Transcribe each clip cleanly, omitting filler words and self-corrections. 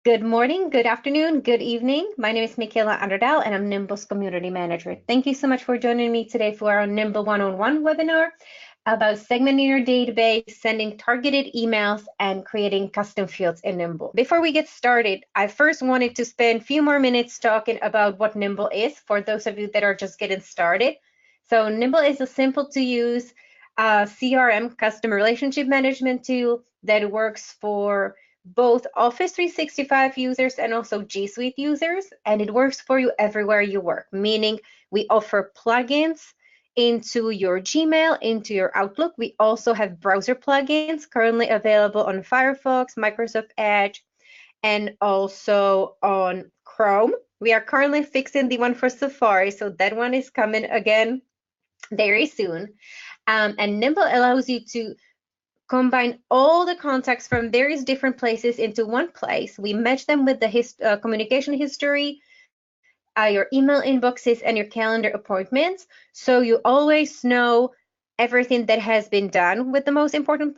Good morning, good afternoon, good evening. My name is Michaela Underdahl, and I'm Nimble's Community Manager. Thank you so much for joining me today for our Nimble one-on-one webinar about segmenting your database, sending targeted emails, and creating custom fields in Nimble. Before we get started, I first wanted to spend a few more minutes talking about what Nimble is for those of you that are just getting started. So Nimble is a simple to use CRM, customer relationship management tool that works for both Office 365 users and also G Suite users, and it works for you everywhere you work, meaning we offer plugins into your Gmail, into your Outlook. We also have browser plugins currently available on Firefox, Microsoft Edge, and also on Chrome. We are currently fixing the one for Safari, so that one is coming again very soon. And Nimble allows you to combine all the contacts from various different places into one place. We match them with the communication history, your email inboxes, and your calendar appointments. So you always know everything that has been done with the most important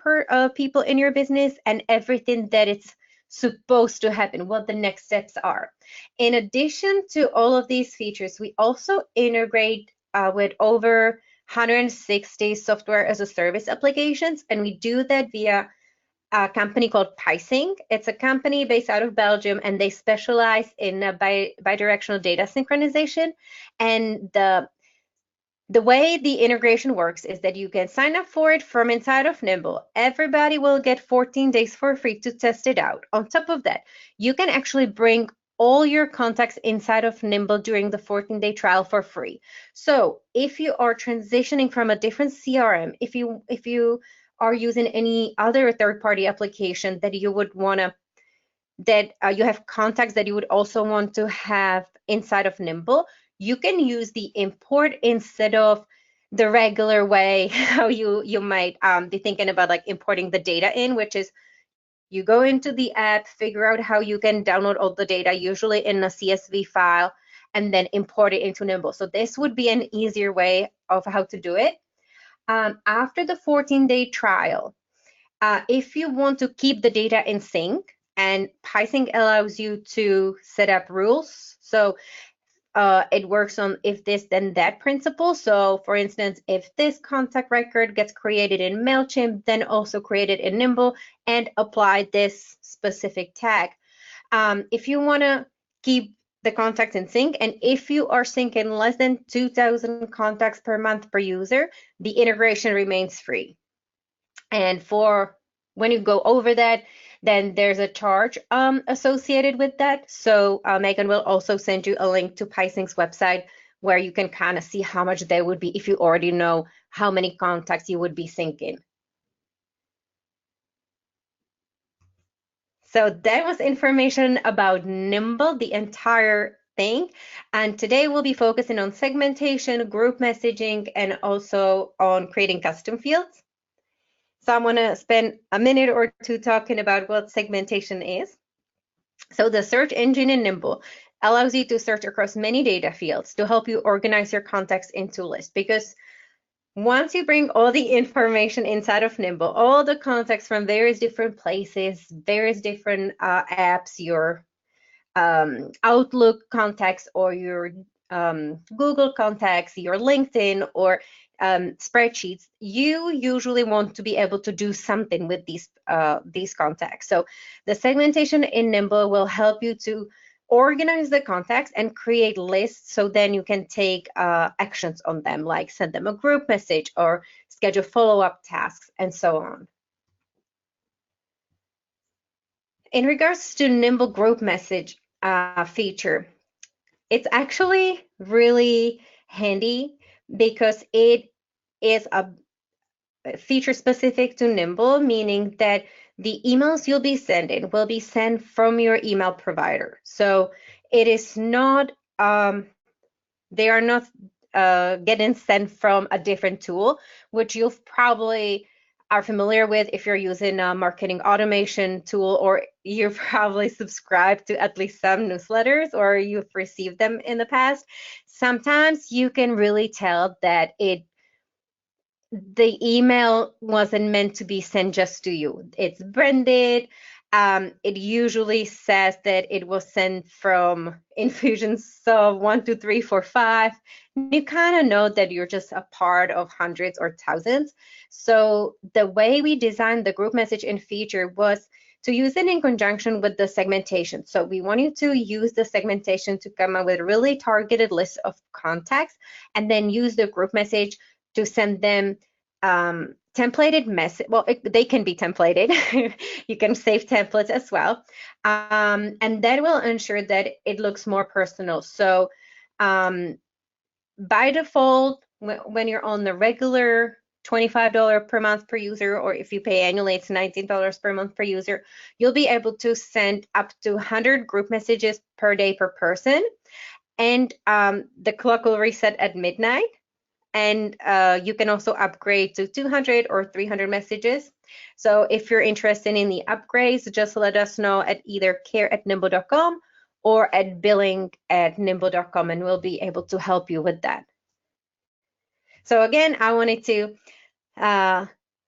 people in your business and everything that it's supposed to happen, what the next steps are. In addition to all of these features, we also integrate with over 160 software as a service applications, and we do that via a company called Picing. It's a company based out of Belgium, and they specialize in bidirectional data synchronization. And the way the integration works is that you can sign up for it from inside of Nimble. Everybody will get 14 days for free to test it out. On top of that, you can actually bring all your contacts inside of Nimble during the 14-day trial for free. So if you are transitioning from a different CRM, if you are using any other third-party application that you would want to, that you have contacts that you would also want to have inside of Nimble, you can use the import instead of the regular way how you might be thinking about like importing the data in, which is you go into the app, figure out how you can download all the data, usually in a CSV file, and then import it into Nimble. So this would be an easier way of how to do it. After the 14-day trial, if you want to keep the data in sync, and Picing allows you to set up rules. So it works on if this then that principle. So for instance, if this contact record gets created in MailChimp, then also create it in Nimble and apply this specific tag. If you want to keep the contacts in sync, and if you are syncing less than 2,000 contacts per month per user, the integration remains free. And for when you go over that, then there's a charge associated with that. So Megan will also send you a link to Picing's website where you can kind of see how much they would be if you already know how many contacts you would be syncing. So that was information about Nimble, the entire thing. And today we'll be focusing on segmentation, group messaging, and also on creating custom fields. So I'm going to spend a minute or two talking about what segmentation is. So the search engine in Nimble allows you to search across many data fields to help you organize your contacts into lists, because once you bring all the information inside of Nimble, all the contacts from various different places, various different apps, your Outlook contacts or your Google contacts, your LinkedIn or spreadsheets, you usually want to be able to do something with these contacts. So the segmentation in Nimble will help you to organize the contacts and create lists, so then you can take actions on them, like send them a group message or schedule follow-up tasks and so on. In regards to Nimble group message feature, it's actually really handy because it is a feature specific to Nimble, meaning that the emails you'll be sending will be sent from your email provider. So it is not, they are not getting sent from a different tool, which you'll probably are familiar with if you're using a marketing automation tool, or you've probably subscribed to at least some newsletters or you've received them in the past. Sometimes you can really tell that the email wasn't meant to be sent just to you. It's branded, it usually says that it was sent from infusions of 1, 2, 3, 4, 5. You kind of know that you're just a part of hundreds or thousands. So the way we designed the group message in feature was to use it in conjunction with the segmentation. So we want you to use the segmentation to come up with a really targeted list of contacts, and then use the group message to send them templated message. Well, they can be templated. You can save templates as well. And that will ensure that it looks more personal. So by default, when you're on the regular $25 per month per user, or if you pay annually, it's $19 per month per user, you'll be able to send up to 100 group messages per day per person. And the clock will reset at midnight. And you can also upgrade to 200 or 300 messages. So if you're interested in the upgrades, just let us know at either care@nimble.com or at billing@nimble.com, and we'll be able to help you with that. So again, I wanted to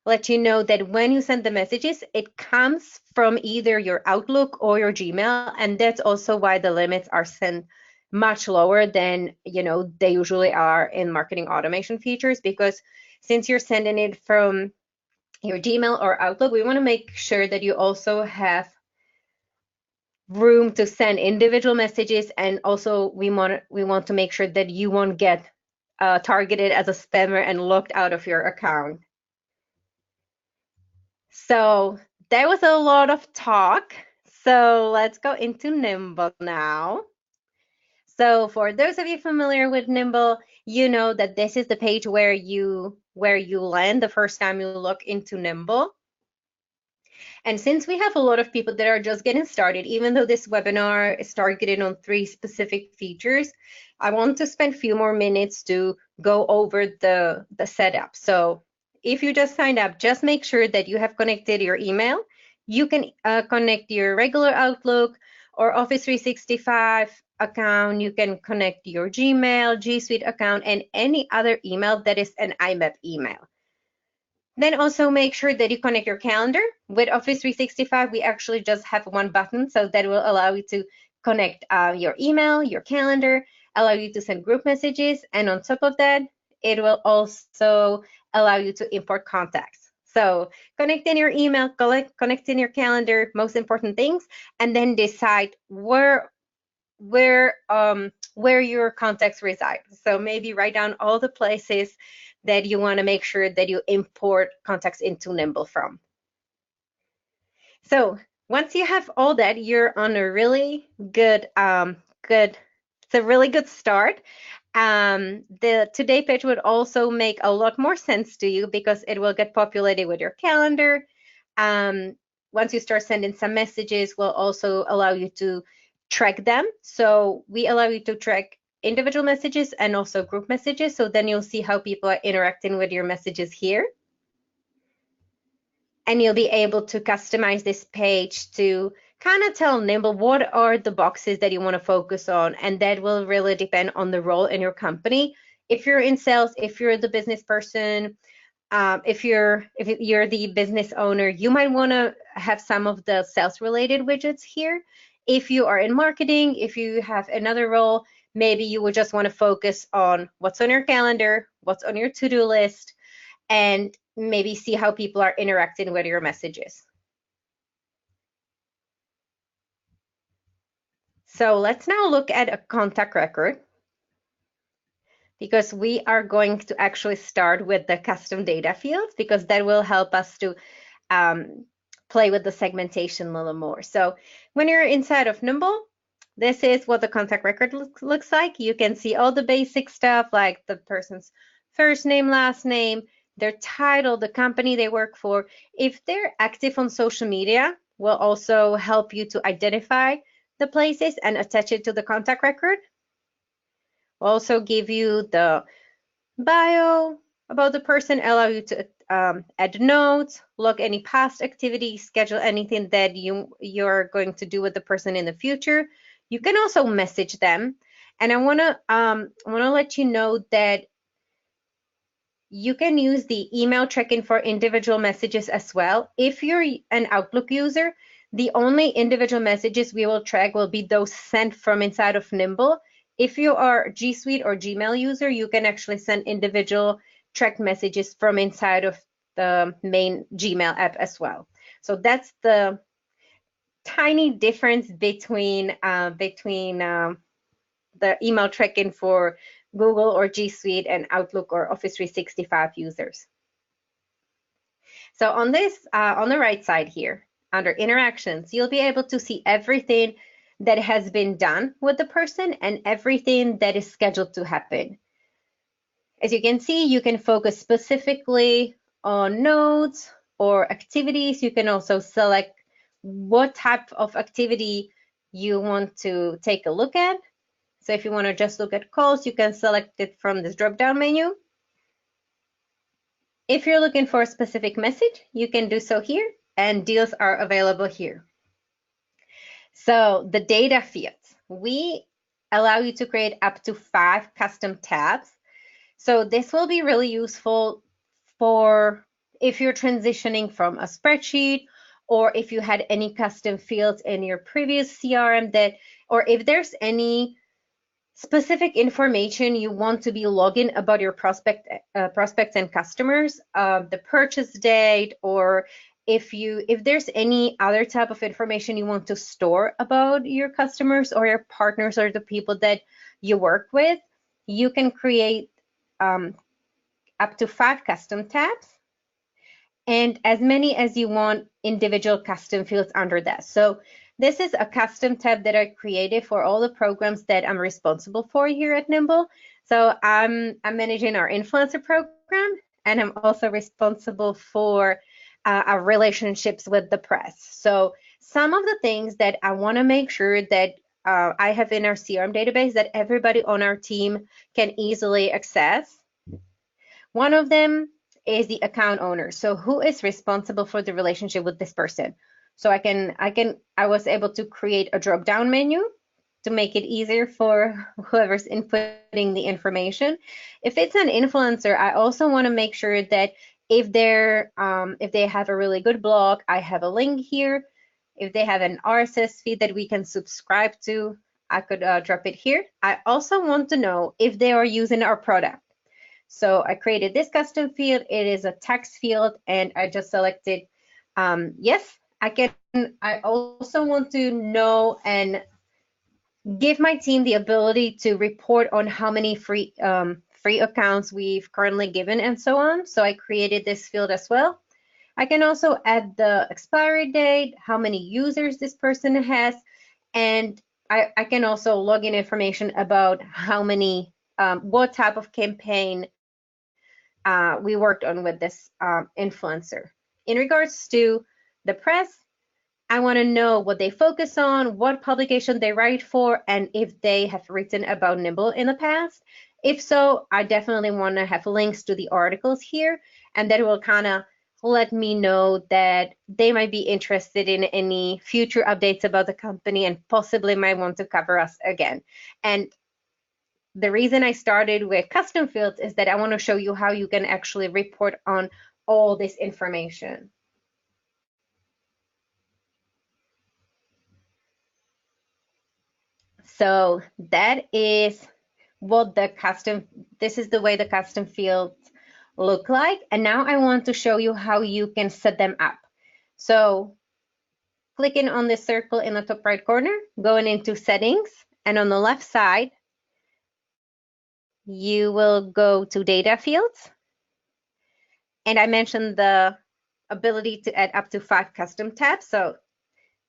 let you know that when you send the messages, it comes from either your Outlook or your Gmail, and that's also why the limits are sent much lower than they usually are in marketing automation features, because since you're sending it from your Gmail or Outlook, we want to make sure that you also have room to send individual messages, and also we want to make sure that you won't get targeted as a spammer and locked out of your account. So that was a lot of talk. So let's go into Nimble now. So for those of you familiar with Nimble, you know that this is the page where you land the first time you look into Nimble. And since we have a lot of people that are just getting started, even though this webinar is targeted on 3 specific features, I want to spend a few more minutes to go over the setup. So if you just signed up, just make sure that you have connected your email. You can connect your regular Outlook or Office 365 account. You can connect your Gmail, G Suite account, and any other email that is an IMAP email. Then also make sure that you connect your calendar. With Office 365, we actually just have one button, so that will allow you to connect your email, your calendar, allow you to send group messages, and on top of that, it will also allow you to import contacts. So connecting your email, connecting your calendar, most important things, and then decide where your contacts reside. So maybe write down all the places that you want to make sure that you import contacts into Nimble from. So once you have all that, you're on a really good, it's a really good start. The Today page would also make a lot more sense to you because it will get populated with your calendar. Once you start sending some messages, will also allow you to track them. So we allow you to track individual messages and also group messages. So then you'll see how people are interacting with your messages here. And you'll be able to customize this page to kind of tell Nimble what are the boxes that you want to focus on. And that will really depend on the role in your company. If you're in sales, if you're the business person, if you're the business owner, you might want to have some of the sales related widgets here. If you are in marketing, if you have another role, maybe you would just want to focus on what's on your calendar, what's on your to-do list, and maybe see how people are interacting with your messages. So let's now look at a contact record, because we are going to actually start with the custom data fields, because that will help us to play with the segmentation a little more. So when you're inside of Nimble, this is what the contact record looks like. You can see all the basic stuff like the person's first name, last name, their title, the company they work for. If they're active on social media, will also help you to identify the places and attach it to the contact record. We'll also give you the bio about the person, allow you to add notes, log any past activities, schedule anything that you're going to do with the person in the future. You can also message them. And I want to let you know that you can use the email tracking for individual messages as well. If you're an Outlook user, The only individual messages we will track will be those sent from inside of Nimble. If you are G Suite or Gmail user, you can actually send individual tracked messages from inside of the main Gmail app as well. So that's the tiny difference between the email tracking for Google or G Suite and Outlook or Office 365 users. So on this, on the right side here, under interactions, you'll be able to see everything that has been done with the person and everything that is scheduled to happen. As you can see, you can focus specifically on nodes or activities. You can also select what type of activity you want to take a look at. So if you want to just look at calls, you can select it from this drop-down menu. If you're looking for a specific message, you can do so here, and deals are available here. So the data fields, we allow you to create up to 5 custom tabs. So this will be really useful for if you're transitioning from a spreadsheet, or if you had any custom fields in your previous CRM that, or if there's any specific information you want to be logging about your prospects and customers, the purchase date, or if there's any other type of information you want to store about your customers or your partners or the people that you work with, you can create up to 5 custom tabs and as many as you want individual custom fields under that. So this is a custom tab that I created for all the programs that I'm responsible for here at Nimble. So I'm managing our influencer program, and I'm also responsible for our relationships with the press. So some of the things that I want to make sure that I have in our CRM database that everybody on our team can easily access. One of them is the account owner. So who is responsible for the relationship with this person? So I was able to create a drop-down menu to make it easier for whoever's inputting the information. If it's an influencer, I also want to make sure that if they have a really good blog, I have a link here. If they have an RSS feed that we can subscribe to, I could drop it here. I also want to know if they are using our product. So I created this custom field. It is a text field, and I just selected yes. I also want to know and give my team the ability to report on how many free accounts we've currently given and so on. So I created this field as well. I can also add the expiry date, how many users this person has, and I can also log in information about how many, what type of campaign we worked on with this influencer. In regards to the press, I want to know what they focus on, what publication they write for, and if they have written about Nimble in the past. If so, I definitely want to have links to the articles here, and that will kind of let me know that they might be interested in any future updates about the company and possibly might want to cover us again. And the reason I started with custom fields is that I want to show you how you can actually report on all this information. So that is what this is the way the custom fields look like. And now I want to show you how you can set them up. So clicking on the circle in the top right corner, going into settings, and on the left side, you will go to data fields. And I mentioned the ability to add up to 5 custom tabs. So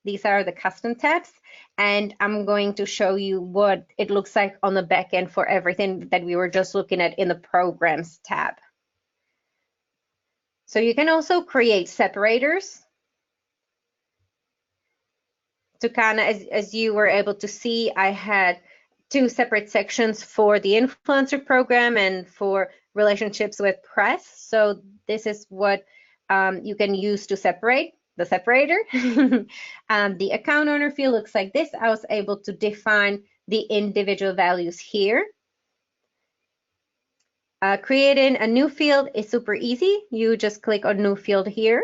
these are the custom tabs, and I'm going to show you what it looks like on the back end for everything that we were just looking at in the programs tab. So you can also create separators to kind of, as you were able to see, I had 2 separate sections for the influencer program and for relationships with press. So this is what you can use to separate the separator. The account owner field looks like this. I was able to define the individual values here. Creating a new field is super easy. You just click on new field here,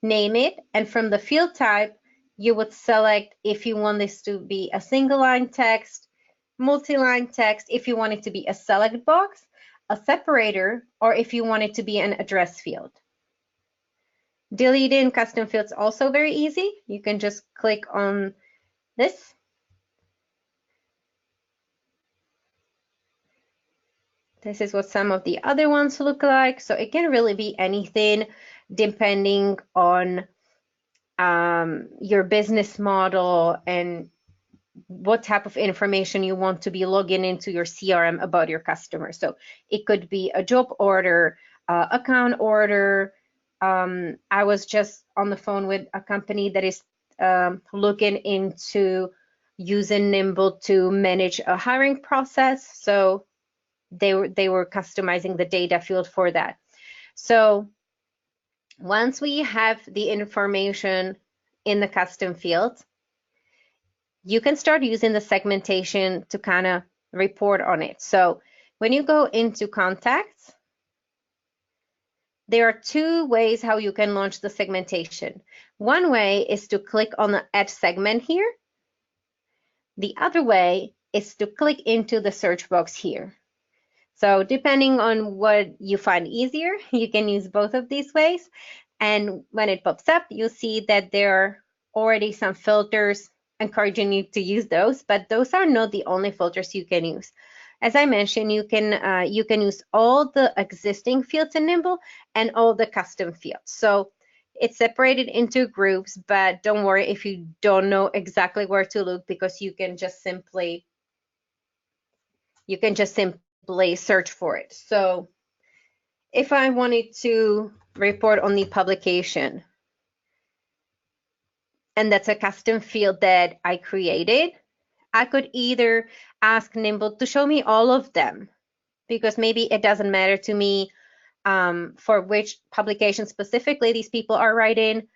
name it, and from the field type, you would select if you want this to be a single line text, multi-line text, if you want it to be a select box, a separator, or if you want it to be an address field. Deleting custom fields also very easy. You can just click on this. This is what some of the other ones look like. So it can really be anything depending on your business model and what type of information you want to be logging into your CRM about your customers. So it could be a job order, account order. I was just on the phone with a company that is looking into using Nimble to manage a hiring process. So they were customizing the data field for that. So once we have the information in the custom field, you can start using the segmentation to kind of report on it. So when you go into contacts, there are two ways how you can launch the segmentation. One way is to click on the Add Segment here. The other way is to click into the search box here. So depending on what you find easier, you can use both of these ways. And when it pops up, you'll see that there are already some filters encouraging you to use those, but those are not the only filters you can use. As I mentioned, you can use all the existing fields in Nimble and all the custom fields. So it's separated into groups, but don't worry if you don't know exactly where to look, because you can just simply search for it. So if I wanted to report on the publication, and that's a custom field that I created, I could either ask Nimble to show me all of them, because maybe it doesn't matter to me for which publication specifically these people are writing.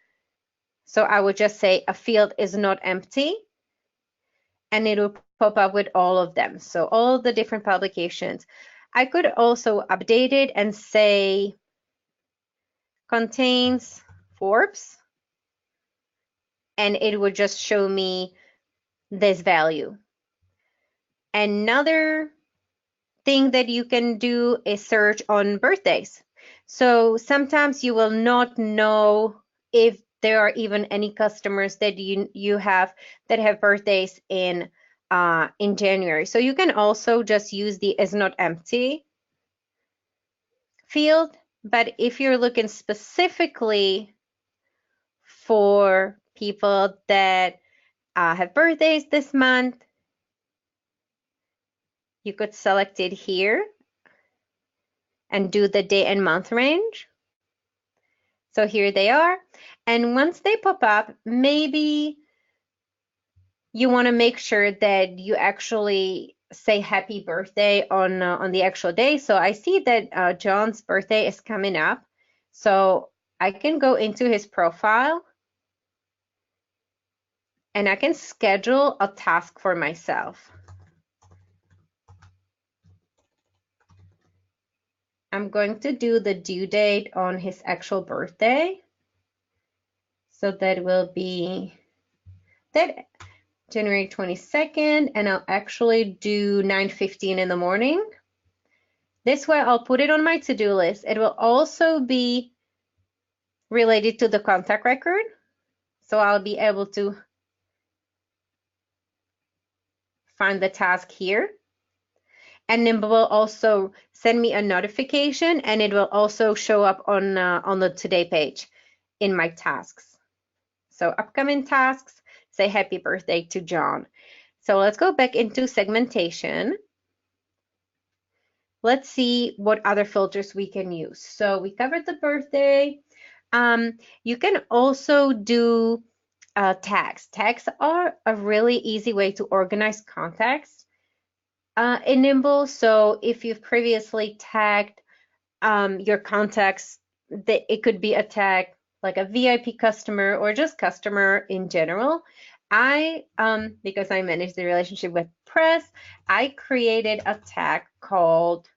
So I would just say a field is not empty, and it will pop up with all of them. So all the different publications. I could also update it and say contains Forbes, and it would just show me this value. Another thing that you can do is search on birthdays. So sometimes you will not know if there are even any customers that you have that have birthdays in January. So you can also just use the is not empty field. But if you're looking specifically for people that have birthdays this month, you could select it here and do the day and month range. So here they are. And once they pop up, maybe you want to make sure that you actually say happy birthday on the actual day. So I see that John's birthday is coming up. So I can go into his profile and I can schedule a task for myself. I'm going to do the due date on his actual birthday. So that will be that January 22nd, and I'll actually do 9:15 in the morning. This way I'll put it on my to-do list. It will also be related to the contact record. So I'll be able to find the task here. And Nimble will also send me a notification, and it will also show up on the today page in my tasks. So upcoming tasks, say happy birthday to John. So let's go back into segmentation. Let's see what other filters we can use. So we covered the birthday. You can also do tags. Tags are a really easy way to organize contacts in Nimble. So if you've previously tagged your contacts, it could be a tag like a VIP customer or just customer in general. Because I manage the relationship with press, I created a tag called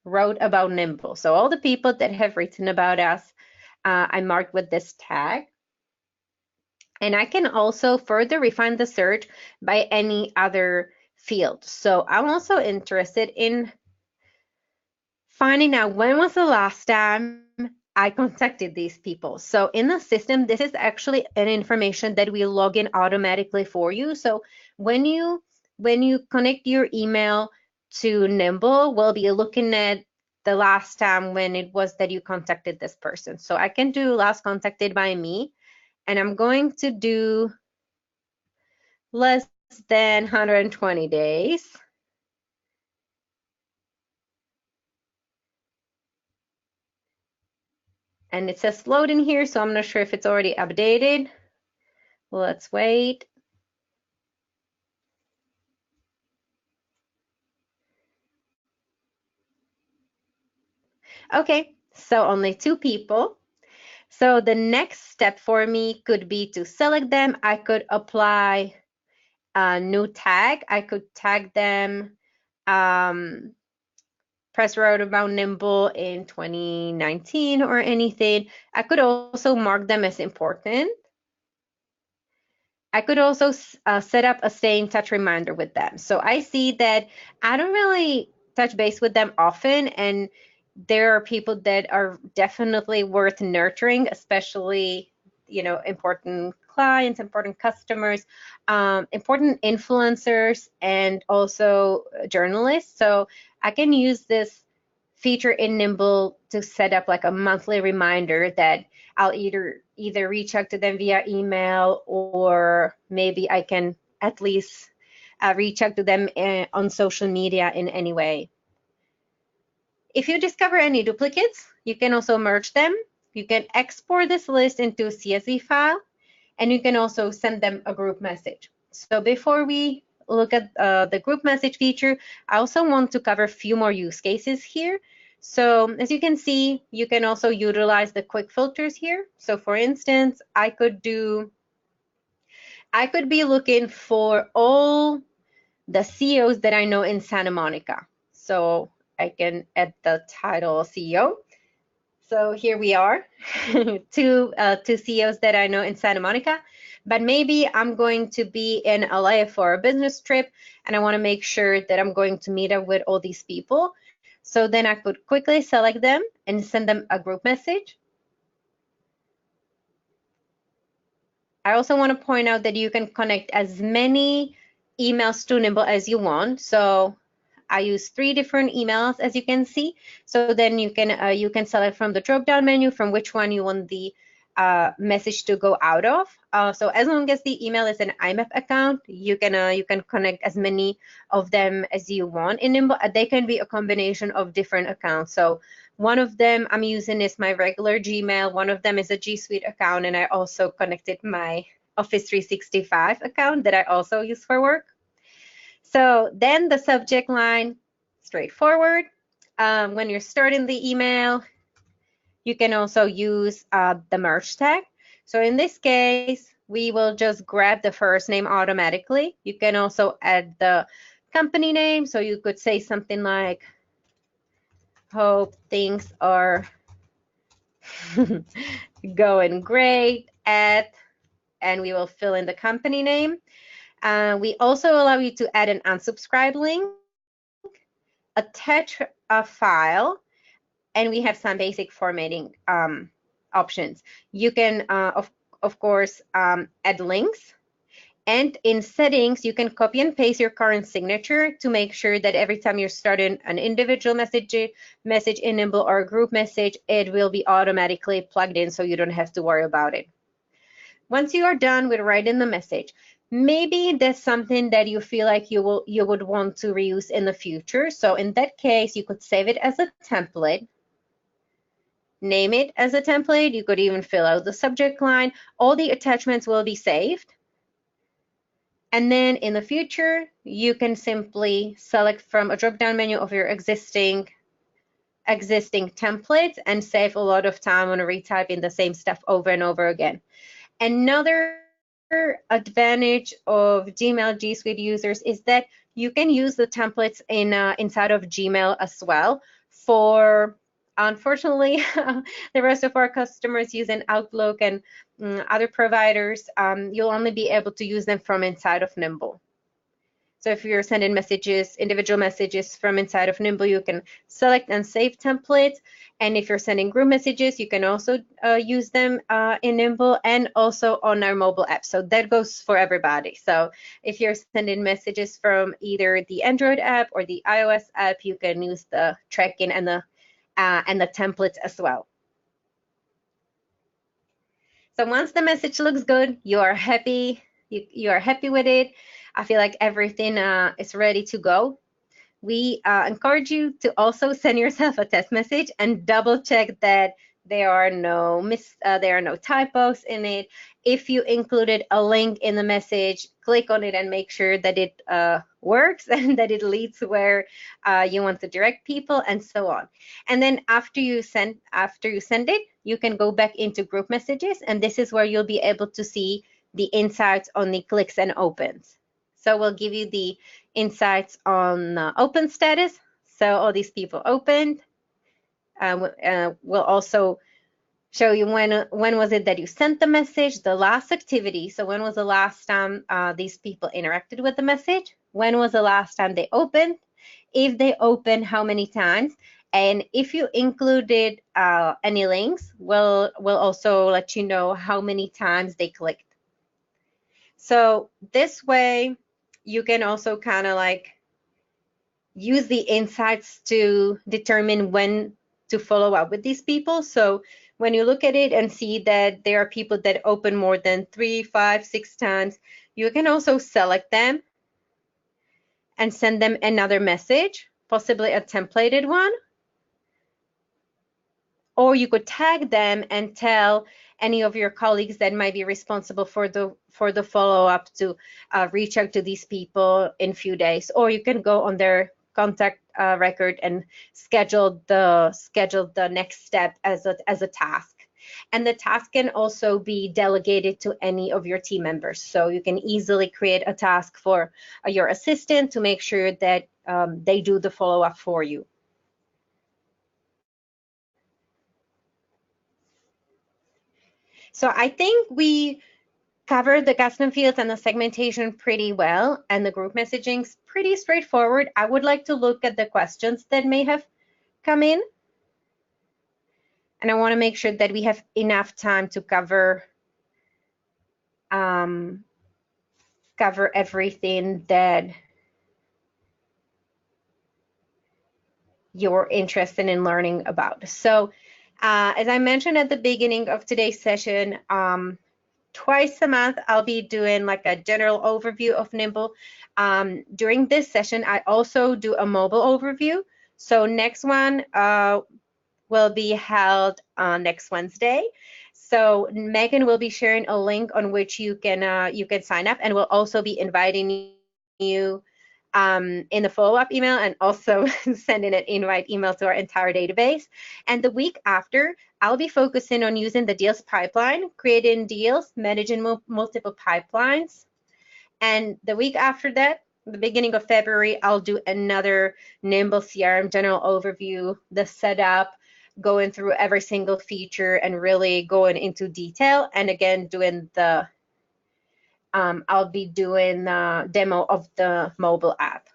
wrote about Nimble. So all the people that have written about us, I marked with this tag. And I can also further refine the search by any other field. So I'm also interested in finding out when was the last time I contacted these people. So in the system, this is actually an information that we log in automatically for you. So when you connect your email to Nimble, we'll be looking at the last time when it was that you contacted this person. So I can do last contacted by me, and I'm going to do less than 120 days. And it says load in here, so I'm not sure if it's already updated. Let's wait. Okay, so only 2 people. So the next step for me could be to select them. I could apply a new tag. I could tag them press wrote about Nimble in 2019 or anything. I could also mark them as important. I could also set up a stay in touch reminder with them. So I see that I don't really touch base with them often, and there are people that are definitely worth nurturing, especially, important clients, important customers, important influencers, and also journalists. So I can use this feature in Nimble to set up like a monthly reminder that I'll either reach out to them via email, or maybe I can at least reach out to them on social media in any way. If you discover any duplicates, you can also merge them. You can export this list into a CSV file, and you can also send them a group message. So before we look at the group message feature, I also want to cover a few more use cases here. So as you can see, you can also utilize the quick filters here. So for instance, I could be looking for all the CEOs that I know in Santa Monica. So I can add the title CEO. So here we are, two CEOs that I know in Santa Monica. But maybe I'm going to be in LA for a business trip, and I want to make sure that I'm going to meet up with all these people. So then I could quickly select them and send them a group message. I also want to point out that you can connect as many emails to Nimble as you want. So I use 3 different emails, as you can see. So then you can select from the drop-down menu from which one you want the message to go out of. So as long as the email is an IMAP account, you can connect as many of them as you want in Nimble. They can be a combination of different accounts. So one of them I'm using is my regular Gmail. One of them is a G Suite account, and I also connected my Office 365 account that I also use for work. So then the subject line, straightforward. When you're starting the email, you can also use the merge tag. So in this case, we will just grab the first name automatically. You can also add the company name. So you could say something like, hope things are going great at, and we will fill in the company name. We also allow you to add an unsubscribe link, attach a file, and we have some basic formatting options. You can, of course, add links. And in settings, you can copy and paste your current signature to make sure that every time you're starting an individual message in Nimble or a group message, it will be automatically plugged in, so you don't have to worry about it. Once you are done with writing the message, maybe there's something that you feel like you would want to reuse in the future. So in that case, you could save it as a template, name it as a template. You could even fill out the subject line. All the attachments will be saved. And then in the future, you can simply select from a drop-down menu of your existing templates and save a lot of time on retyping the same stuff over and over again. Another advantage of Gmail G Suite users is that you can use the templates inside of Gmail as well for unfortunately, the rest of our customers using Outlook and other providers, you'll only be able to use them from inside of Nimble. So if you're sending messages, individual messages from inside of Nimble, you can select and save templates. And if you're sending group messages, you can also use them in Nimble and also on our mobile app. So that goes for everybody. So if you're sending messages from either the Android app or the iOS app, you can use the tracking and the templates as well. So once the message looks good, you are happy. You are happy with it. I feel like everything is ready to go. We encourage you to also send yourself a test message and double check that there are no typos in it. If you included a link in the message, click on it and make sure that it works and that it leads where you want to direct people, and so on. And then after you send it, you can go back into group messages, and this is where you'll be able to see the insights on the clicks and opens. So we'll give you the insights on open status. So all these people opened. We'll also show you when was it that you sent the message, the last activity. So when was the last time these people interacted with the message? When was the last time they opened? If they opened, how many times? And if you included any links, we'll also let you know how many times they clicked. So this way, you can also kind of like use the insights to determine when to follow up with these people. So when you look at it and see that there are people that open more than 3, 5, 6 times, you can also select them and send them another message, possibly a templated one. Or you could tag them and tell any of your colleagues that might be responsible for the follow-up to reach out to these people in a few days. Or you can go on their contact record and schedule the next step as a task. And the task can also be delegated to any of your team members. So you can easily create a task for your assistant to make sure that they do the follow-up for you. So I think we covered the custom fields and the segmentation pretty well, and the group messaging's pretty straightforward. I would like to look at the questions that may have come in. And I want to make sure that we have enough time to cover everything that you're interested in learning about. So as I mentioned at the beginning of today's session, twice a month, I'll be doing like a general overview of Nimble. During this session, I also do a mobile overview. So next one will be held next Wednesday. So Megan will be sharing a link on which you can sign up, and we'll also be inviting you in the follow-up email and also sending an invite email to our entire database. And the week after, I'll be focusing on using the deals pipeline, creating deals, managing multiple pipelines. And the week after that, the beginning of February, I'll do another Nimble CRM general overview, the setup, going through every single feature and really going into detail. And again, doing the I'll be doing the demo of the mobile app.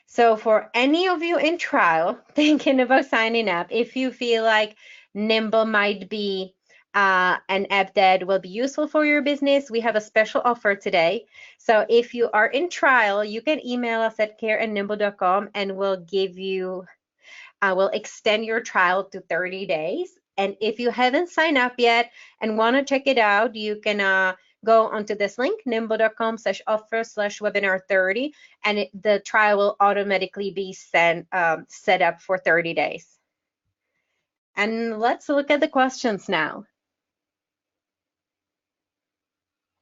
So for any of you in trial thinking about signing up, if you feel like Nimble might be an app that will be useful for your business, we have a special offer today. So if you are in trial, you can email us at care@nimble.com and we'll give you, we'll extend your trial to 30 days. And if you haven't signed up yet and want to check it out, you can go onto this link, nimble.com/offer/webinar30, and the trial will automatically be set up for 30 days. And let's look at the questions now.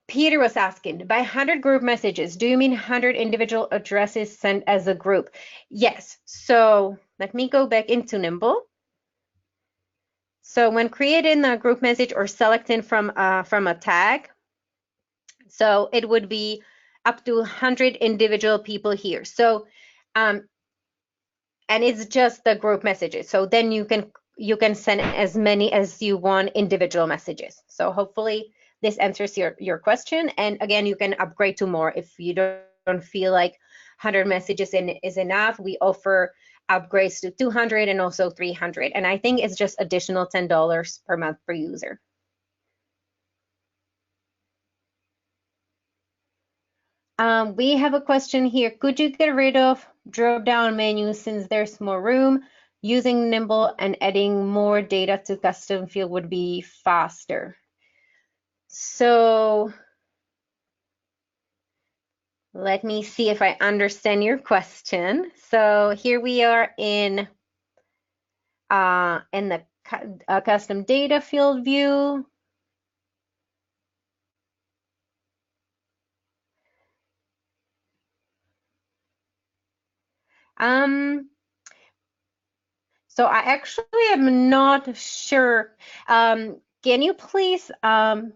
Peter was asking, by 100 group messages, do you mean 100 individual addresses sent as a group? Yes. So let me go back into Nimble. So when creating a group message or selecting from a tag, so it would be up to 100 individual people here. So and it's just the group messages. So then you can send as many as you want individual messages. So hopefully this answers your question. And again, you can upgrade to more if you don't feel like 100 messages is enough. We offer upgrades to 200 and also 300. And I think it's just additional $10 per month per user. We have a question here. Could you get rid of drop-down menus since there's more room? Using Nimble and adding more data to custom field would be faster. So let me see if I understand your question. So here we are in the custom data field view. So I actually am not sure. Can you please, and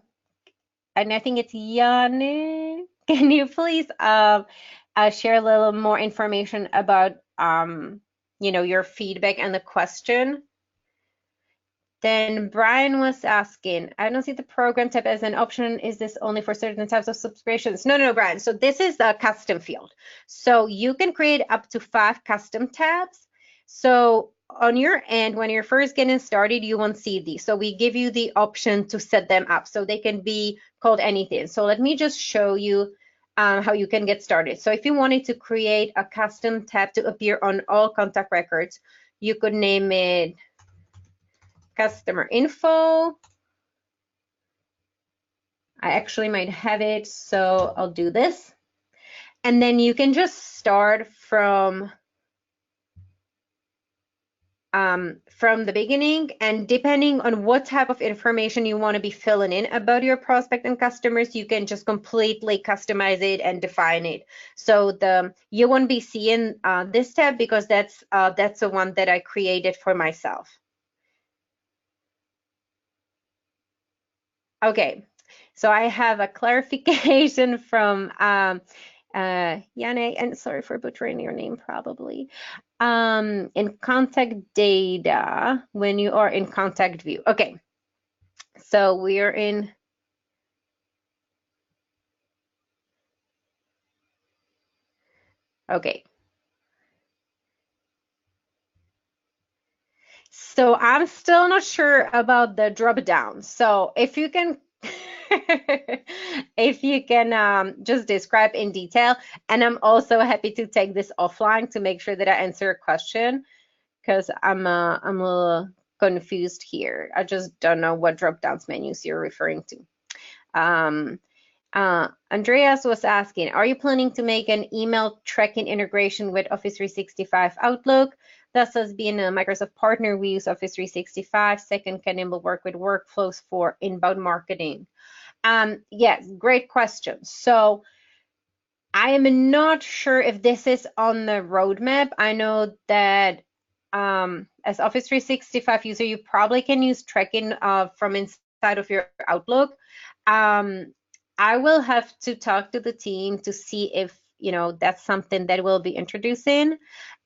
I think it's Yannick, can you please share a little more information about, your feedback and the question? Then Brian was asking, I don't see the program tab as an option. Is this only for certain types of subscriptions? No, Brian. So this is the custom field. So you can create up to 5 custom tabs. So on your end, when you're first getting started, you won't see these. So we give you the option to set them up so they can be called anything. So let me just show you how you can get started. So if you wanted to create a custom tab to appear on all contact records, you could name it customer info. I actually might have it, so I'll do this. And then you can just start from the beginning, and depending on what type of information you want to be filling in about your prospect and customers, you can just completely customize it and define it. So you won't be seeing this tab because that's the one that I created for myself. Okay, so I have a clarification from Yannick, and sorry for butchering your name probably. In contact data, when you are in contact view. Okay, so we are in. Okay. So I'm still not sure about the drop down. So if you can just describe in detail, and I'm also happy to take this offline to make sure that I answer a question, because I'm a little confused here. I just don't know what drop downs menus you're referring to. Andreas was asking, are you planning to make an email tracking integration with Office 365 Outlook? Thus, as being a Microsoft partner, we use Office 365. Second, can Nimble work with workflows for inbound marketing? Yes, great question. So I am not sure if this is on the roadmap. I know that as Office 365 user, you probably can use tracking from inside of your Outlook. I will have to talk to the team to see if that's something that we'll be introducing.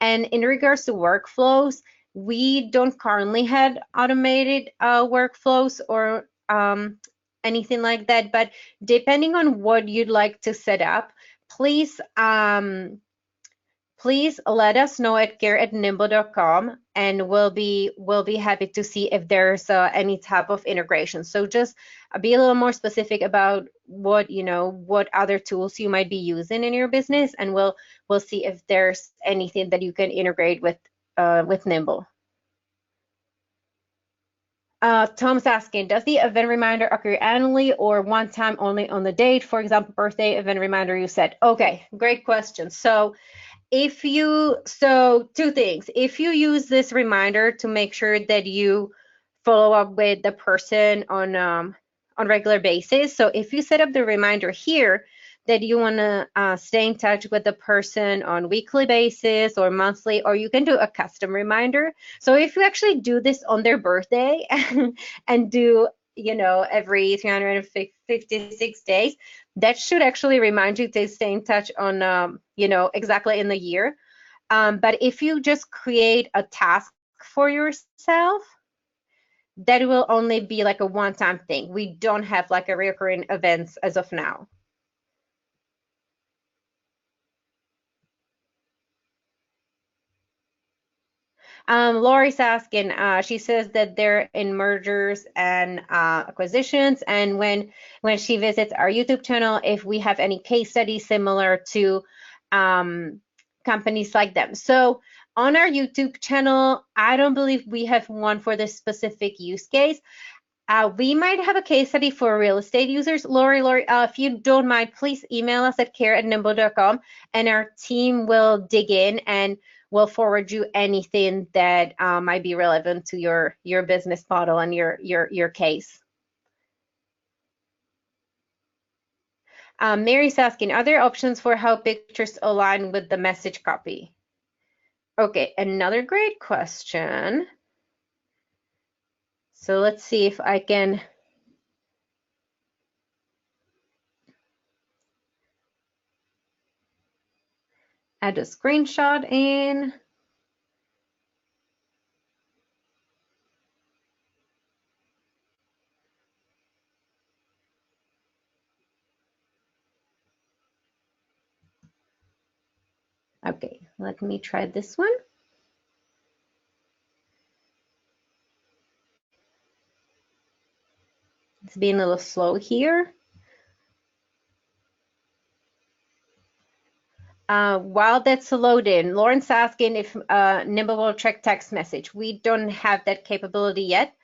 And in regards to workflows, we don't currently have automated workflows or anything like that. But depending on what you'd like to set up, please let us know at care@nimble.com, and we'll be happy to see if there's any type of integration. So just be a little more specific about what other tools you might be using in your business, and we'll see if there's anything that you can integrate with Nimble. Tom's asking, does the event reminder occur annually or one time only on the date? For example, birthday event reminder you said. Okay, great question. So two things. If you use this reminder to make sure that you follow up with the person on regular basis. So if you set up the reminder here that you want to stay in touch with the person on weekly basis or monthly, or you can do a custom reminder. So if you actually do this on their birthday and do every 356 days, that should actually remind you to stay in touch on exactly in the year. But if you just create a task for yourself, that will only be like a one-time thing. We don't have like a recurring events as of now. Lori's asking, she says that they're in mergers and acquisitions, and when she visits our YouTube channel, if we have any case studies similar to companies like them. So on our YouTube channel, I don't believe we have one for this specific use case. We might have a case study for real estate users. Lori, if you don't mind, please email us at care@nimble.com, and our team will dig in and will forward you anything that might be relevant to your business model and your case. Mary's asking, are there options for how pictures align with the message copy? Okay, another great question. So let's see if I can add a screenshot in. Okay, let me try this one. It's being a little slow here. While that's loading, Lauren's asking if Nimble will check text message. We don't have that capability yet.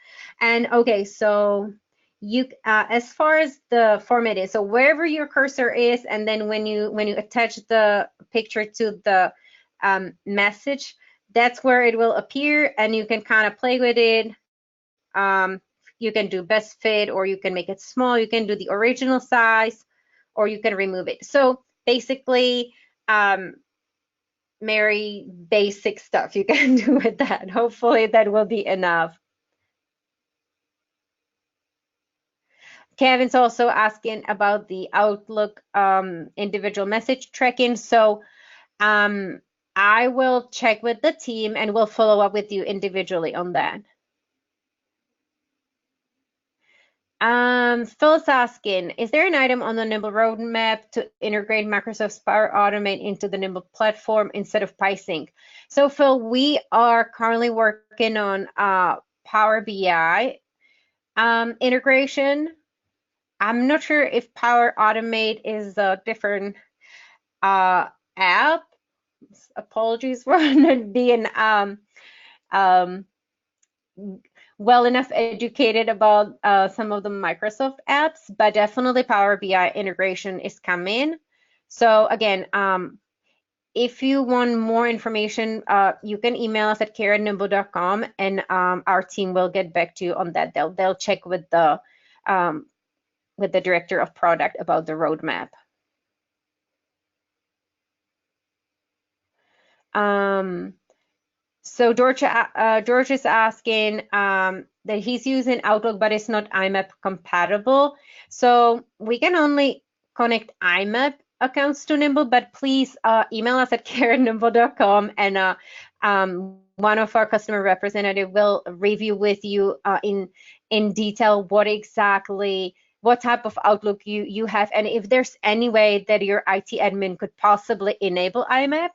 And okay, so you as far as the format is, so wherever your cursor is, and then when you attach the picture to the message, that's where it will appear, and you can kind of play with it. You can do best fit, or you can make it small. You can do the original size, or you can remove it. So basically, very basic stuff you can do with that. Hopefully that will be enough. Kevin's also asking about the Outlook individual message tracking. So I will check with the team and we'll follow up with you individually on that. Phil's asking, is there an item on the Nimble roadmap to integrate Microsoft's Power Automate into the Nimble platform instead of PySync? So Phil, we are currently working on Power BI integration. I'm not sure if Power Automate is a different app. Apologies for not being well enough educated about some of the Microsoft apps, but definitely Power BI integration is coming. So again, if you want more information, you can email us at care@nimble.com, and our team will get back to you on that. They'll check with the director of product about the roadmap. So George is asking that he's using Outlook, but it's not IMAP compatible. So we can only connect IMAP accounts to Nimble, but please email us at care@nimble.com, and one of our customer representative will review with you in detail what type of Outlook you have, and if there's any way that your IT admin could possibly enable IMAP,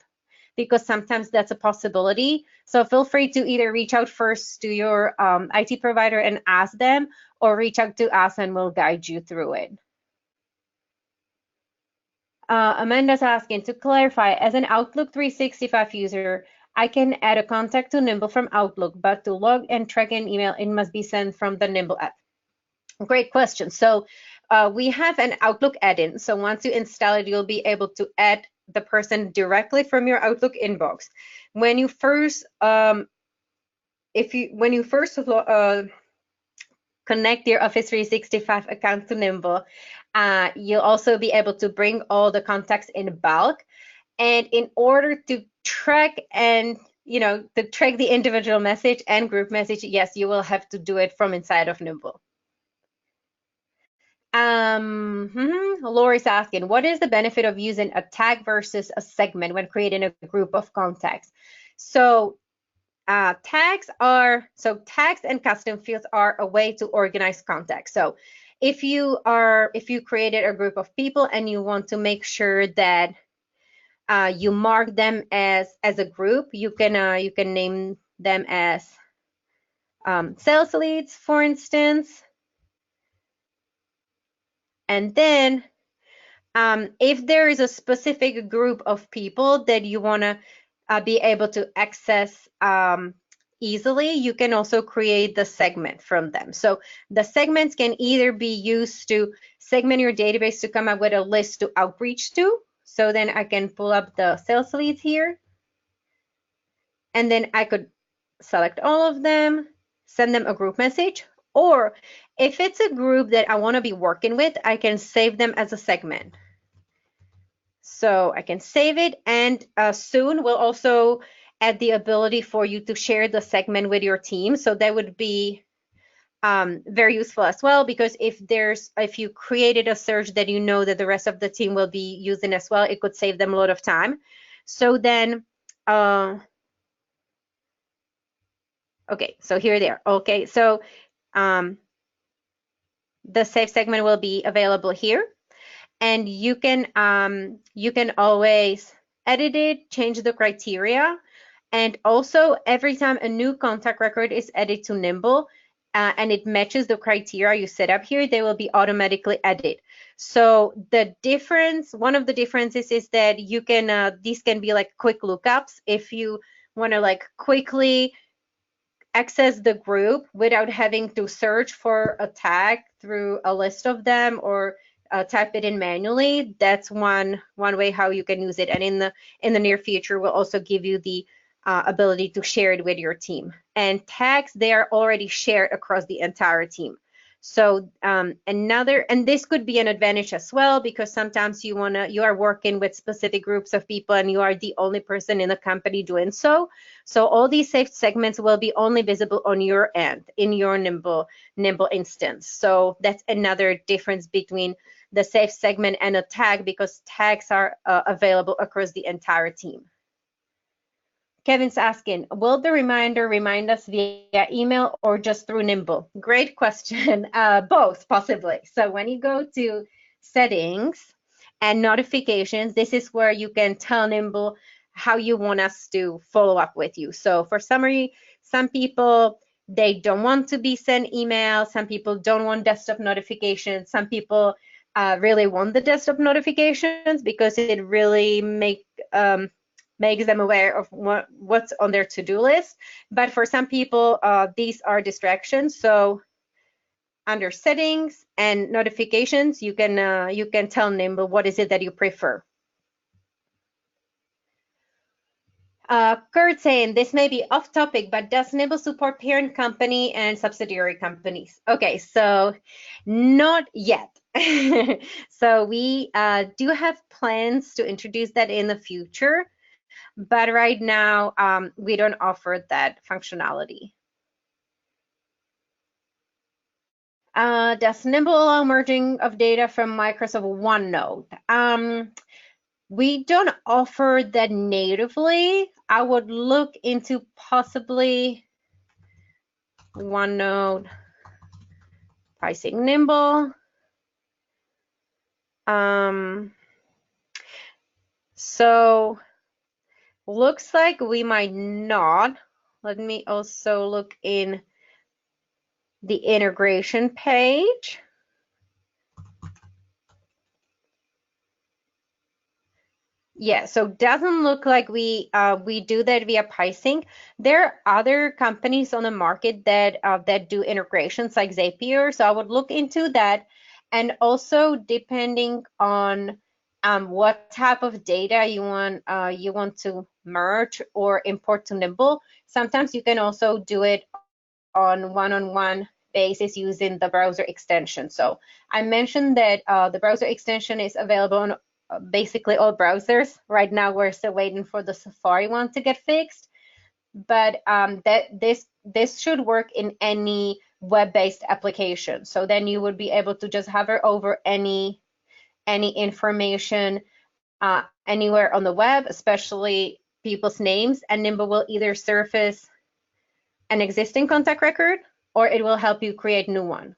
because sometimes that's a possibility. So feel free to either reach out first to your IT provider and ask them, or reach out to us and we'll guide you through it. Amanda's asking, to clarify, as an Outlook 365 user, I can add a contact to Nimble from Outlook, but to log and track an email, it must be sent from the Nimble app. Great question. So we have an Outlook add-in. So once you install it, you'll be able to add the person directly from your Outlook inbox. When you first connect your Office 365 account to Nimble, you'll also be able to bring all the contacts in bulk. And in order to track the individual message and group message, yes, you will have to do it from inside of Nimble. Lori's asking, what is the benefit of using a tag versus a segment when creating a group of contacts? So tags and custom fields are a way to organize contacts. So if you created a group of people and you want to make sure that you mark them as a group, you can name them as sales leads, for instance. And then if there is a specific group of people that you want to be able to access easily, you can also create the segment from them. So the segments can either be used to segment your database to come up with a list to outreach to. So then I can pull up the sales leads here, and then I could select all of them, send them a group message, or if it's a group that I want to be working with, I can save them as a segment. So I can save it, and soon we'll also add the ability for you to share the segment with your team. So that would be very useful as well, because if you created a search that you know that the rest of the team will be using as well, it could save them a lot of time. So then, okay, so here they are. Okay, so the save segment will be available here. And you can always edit it, change the criteria, and also every time a new contact record is added to Nimble and it matches the criteria you set up here, they will be automatically added. So one of the differences is that you can these can be like quick lookups if you want to like quickly access the group without having to search for a tag through a list of them or type it in manually. That's one way how you can use it. And in the near future, we'll also give you the ability to share it with your team. And tags, they are already shared across the entire team. So and this could be an advantage as well, because sometimes you are working with specific groups of people and you are the only person in the company doing so. So all these saved segments will be only visible on your end in your Nimble instance. So that's another difference between the saved segment and a tag, because tags are available across the entire team. Kevin's asking, will the reminder remind us via email or just through Nimble? Great question. Both, possibly. So when you go to settings and notifications, this is where you can tell Nimble how you want us to follow up with you. So for summary, some people, they don't want to be sent emails. Some people don't want desktop notifications. Some people really want the desktop notifications because it really makes them aware of what's on their to-do list. But for some people, these are distractions. So under settings and notifications, you can tell Nimble what is it that you prefer. Kurt saying, this may be off topic, but does Nimble support parent company and subsidiary companies? Okay, so not yet. So we do have plans to introduce that in the future, but right now we don't offer that functionality. Does Nimble allow merging of data from Microsoft OneNote? We don't offer that natively. I would look into possibly OneNote pricing Nimble. So looks like we might not. Let me also look in the integration page. Yeah, so doesn't look like we do that via pricing. There are other companies on the market that do integrations like Zapier, so I would look into that. And also depending on what type of data you want to merge or import to Nimble, sometimes you can also do it on one-on-one basis using the browser extension. So I mentioned that the browser extension is available on basically all browsers. Right now, we're still waiting for the Safari one to get fixed, but this should work in any web-based application. So then you would be able to just hover over any information anywhere on the web, especially people's names, and Nimble will either surface an existing contact record or it will help you create a new one.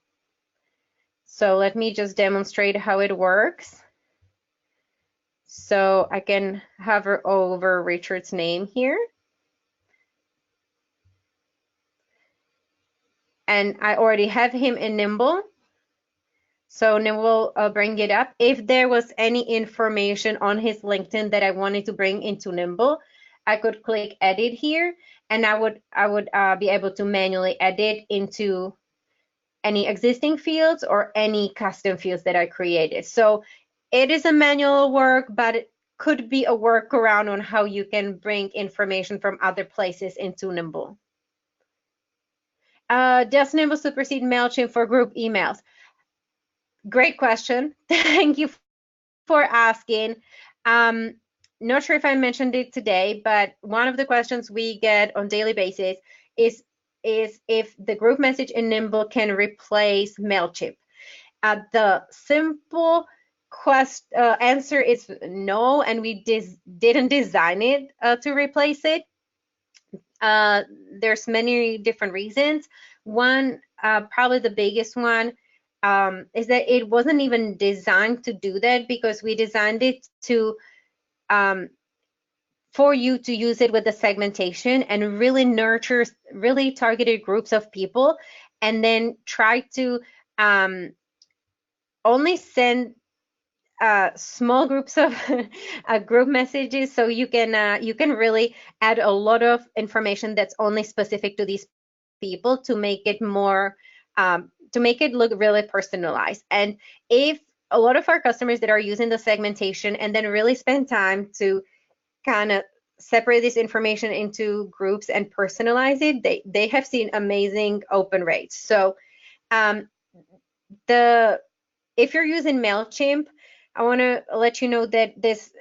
So let me just demonstrate how it works. So I can hover over Richard's name here. And I already have him in Nimble. So Nimble will bring it up. If there was any information on his LinkedIn that I wanted to bring into Nimble, I could click edit here, and I would be able to manually edit into any existing fields or any custom fields that I created. So it is a manual work, but it could be a workaround on how you can bring information from other places into Nimble. Does Nimble supersede MailChimp for group emails? Great question. Thank you for asking. Not sure if I mentioned it today, but one of the questions we get on daily basis is if the group message in Nimble can replace MailChimp. The simple answer is no, and we didn't design it to replace it. There's many different reasons. One, probably the biggest one, is that it wasn't even designed to do that, because we designed it to for you to use it with the segmentation and really nurture really targeted groups of people, and then try to only send small groups of group messages, so you can really add a lot of information that's only specific to these people to make it more to make it look really personalized. And if a lot of our customers that are using the segmentation and then really spend time to kind of separate this information into groups and personalize it, they have seen amazing open rates. So if you're using MailChimp, I want to let you know that this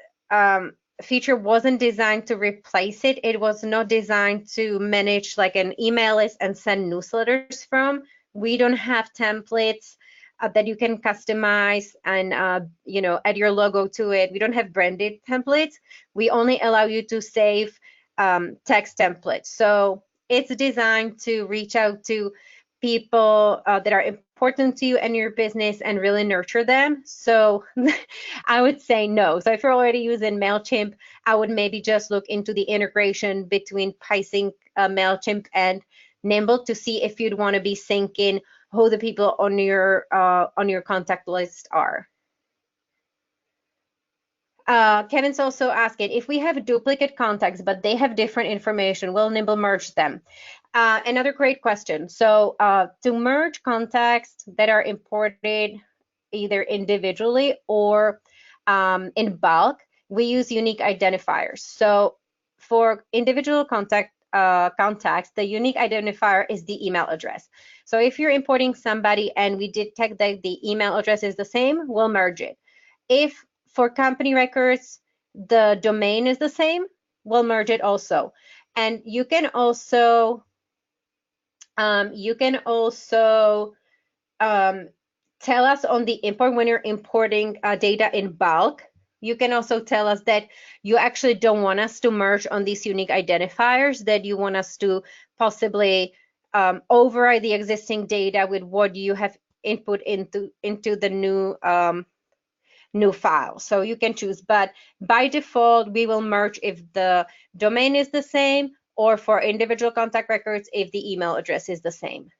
feature wasn't designed to replace it. It was not designed to manage like an email list and send newsletters from. We don't have templates that you can customize and add your logo to it. We don't have branded templates. We only allow you to save text templates. So it's designed to reach out to people that are important to you and your business and really nurture them. So I would say no. So if you're already using MailChimp, I would maybe just look into the integration between PieSync, MailChimp, and Nimble to see if you'd want to be syncing who the people on your contact list are. Kevin's also asking, if we have duplicate contacts but they have different information, will Nimble merge them? Another great question. So to merge contacts that are imported either individually or in bulk, we use unique identifiers. So for individual contacts, the unique identifier is the email address. So if you're importing somebody and we detect that the email address is the same, we'll merge it. If for company records, the domain is the same, we'll merge it also. And you can also tell us on the import when you're importing data in bulk. You can also tell us that you actually don't want us to merge on these unique identifiers, that you want us to possibly override the existing data with what you have input into the new file. So you can choose, but by default, we will merge if the domain is the same, or for individual contact records, if the email address is the same.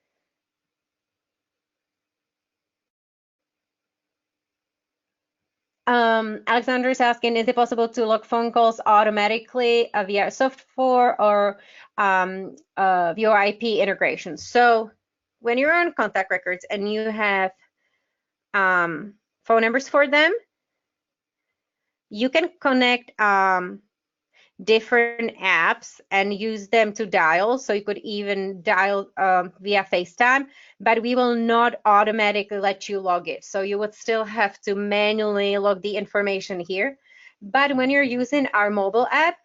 Alexander is asking, is it possible to log phone calls automatically via software or via IP integration? So when you're on contact records and you have phone numbers for them, you can connect different apps and use them to dial. So you could even dial via FaceTime, but we will not automatically let you log it. So you would still have to manually log the information here. But when you're using our mobile app,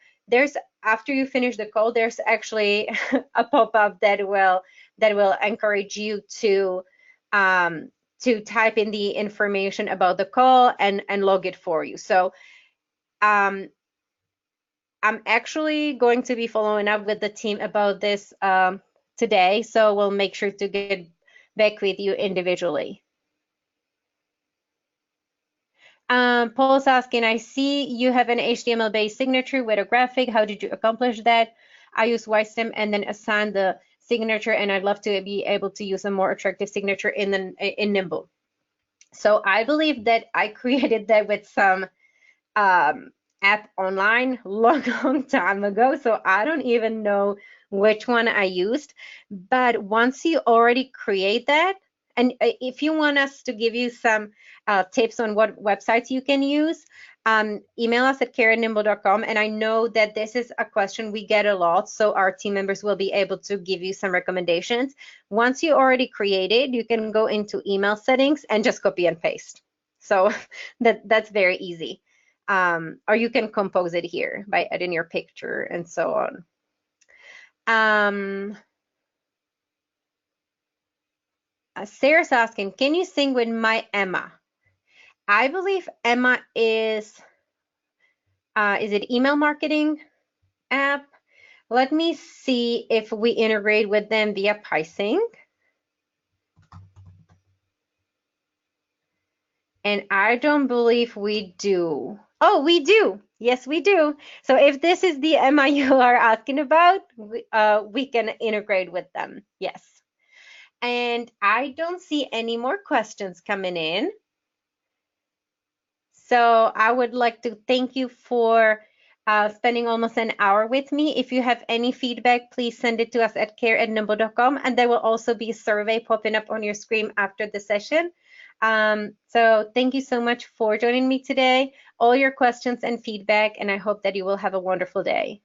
after you finish the call, there's actually a pop-up that will that will encourage you to type in the information about the call and log it for you. So I'm actually going to be following up with the team about this today, so we'll make sure to get back with you individually. Paul's asking, I see you have an HTML-based signature with a graphic. How did you accomplish that? I use YSIM and then assign the signature, and I'd love to be able to use a more attractive signature in Nimble. So I believe that I created that with some app online long time ago, so I don't even know which one I used. But once you already create that, and if you want us to give you some tips on what websites you can use, email us at care@nimble.com. And I know that this is a question we get a lot, so our team members will be able to give you some recommendations. Once you already created, you can go into email settings and just copy and paste. So that's very easy. Or you can compose it here by adding your picture and so on. Sarah's asking, can you sing with my Emma? I believe Emma is it email marketing app? Let me see if we integrate with them via PySync. And I don't believe we do. Oh, we do. Yes, we do. So if this is the Emma you are asking about, we can integrate with them. Yes. And I don't see any more questions coming in. So I would like to thank you for spending almost an hour with me. If you have any feedback, please send it to us at care@nimble.com, and there will also be a survey popping up on your screen after the session. So thank you so much for joining me today, all your questions and feedback, and I hope that you will have a wonderful day.